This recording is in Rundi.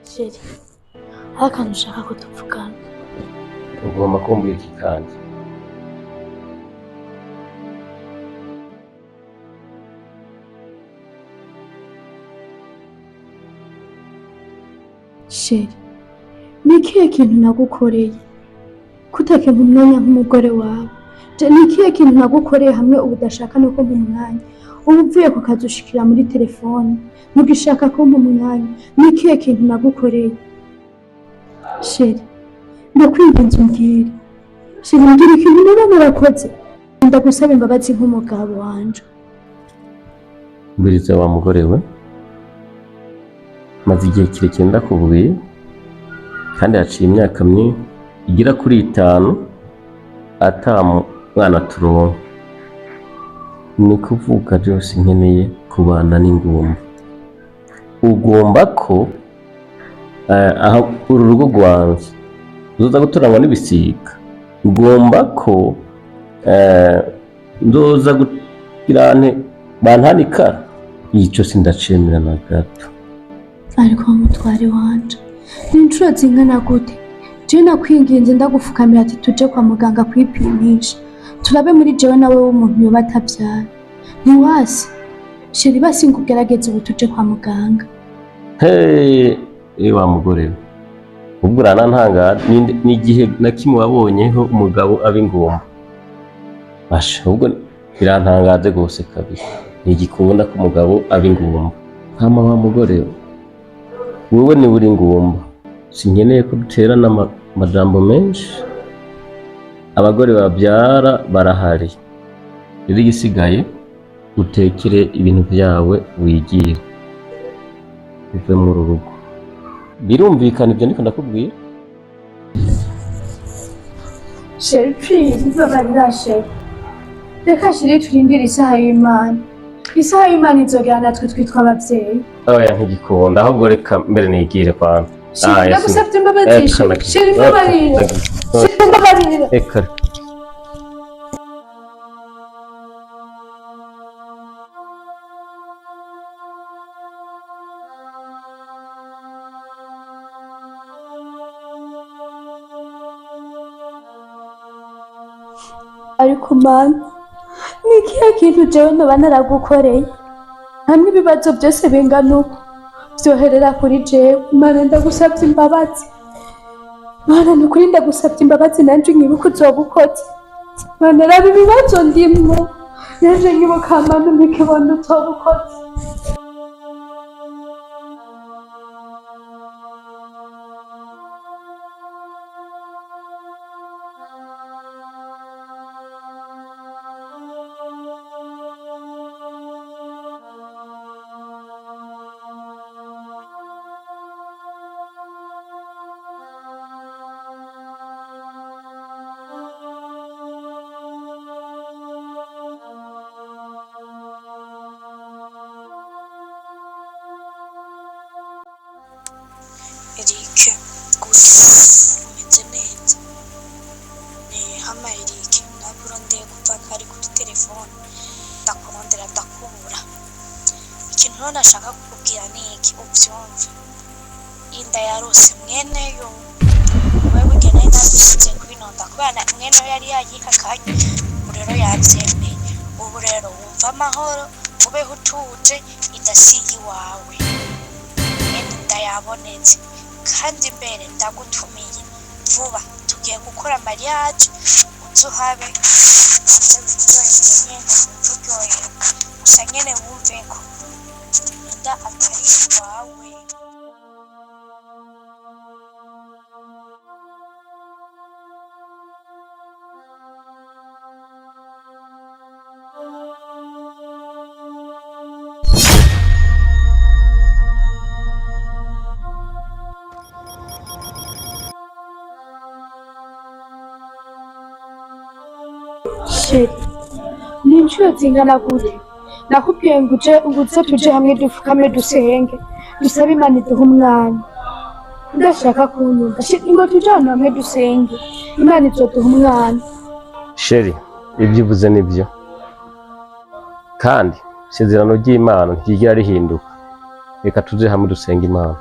Sheri, akantu ushaka ko tuvugana. Ugomba kumbwira iki kandi? Sheri, ni ikihe kintu nagukoreye kutakempa umwanya nk'umugore wawe? Ni ikihe kintu nagukoreye hamwe ubu udashaka no kumpa umwanya? Ubu uvuye ku kazi ushikira muri telefone ntugishaka kumpa umwanya. Ni ikihe kintu nagukoreye? Sheri, ndakwinginze umbwire. Sheri, mbwira ikintu niba narakoze. Ndagusaba imbabazi nk'umugabo wanje. Mbwiriza wa mugore we, maze igihe kirekire ndakubwiye kandi haciye imyaka myinshi igira kuri 5 mwana turonka. Ni kuvuga byose nkeneye kubana n'Ingumba. Ugomba ko aho uru rugo rwanjye uzoza guturangwa n'ibisiga. Ugomba ko ndoza gukirane bantanika. Icyo sindacemera na gato. Ariko mutware wanje, n'inshuro zingana gute je nakwinginze ndagufukamira ati tuje kwa muganga kwipimisha turabe muri jewe nawe w'umuntu yoba atabyara. Ntiwasi. Sheri, basi ngugerageze ubu tuje kwa muganga. Wa mugore, ubwo uranantangara n'igihe na kimwe wabonyeho umugabo ab'Ingumba. Basha, ubwo birantangaze gose kabisa. Nigikunda ko umugabo ab'Ingumba. Hama wa mugore, wowe ni uri Ingumba. Sinkeneye ko duterana amajambo menshi. Abagore babyara barahari. Rero igisigaye utekere ibintu byawe wigire. Bive mu rugo. Birumvikana ibyo niko ndakubwira. Sheri, please, mbabarira Sheri. Reka Sheri turindire isaha y'Imana. Isaha y'Imana izogera natwe twitwa ababyeyi. Oya ntigikunda, ahubwo reka mbere nigire kwa. Sheri, ndagusabye imbabazi. Sheri, mbabarira. Sheri, mbabarira. Reka. Ariko mana, ni ikihe kintu jewe noba naragukoreye hamwe ibibazo byose bingana uko byoherera kuri jewe? Mana, ndagusabye imbabazi. Mana, nukuri ndagusabye imbabazi nanje nyibuka uzoba ukoze. Mana, raba ibibazo ndimwo nanje nyibuka Mana mbikibona uzoba ukoze. Eric, gusa umeze neza. Hama Eric, nakurondeye kuva kari kuri telefone, ndakurondera ndakubura. Ikintu nashaka kukubwira ni iki ubyumve. Inda yarose mweneyo, wewe ugene nadusize kwinonda kubana mweneyo yari yayihakanye. Ubu rero yabyemeye. Ubu rero wumva amahoro, ubeho utuje, inda si iwawe. Inda yabonetse. Kandi mbere ndagutumiye vuba tugiye gukora mariage uzuhabe gusa nyene wumve ko inda atari wawe. Sheri, ni inshuro zingana gute nakubwiye ngo uze tuje hamwe dupfukame dusenge dusabe Imana iduhe umwana? Ndashaka kunyumva. Sheri, ngo tuje ahantu hamwe dusenge Imana izoduha umwana. Sheri, ibyo uvuze nibyo kandi isezerano ry'Imana ntiryigera rihinduka. Reka tuje hamwe dusenga Imana.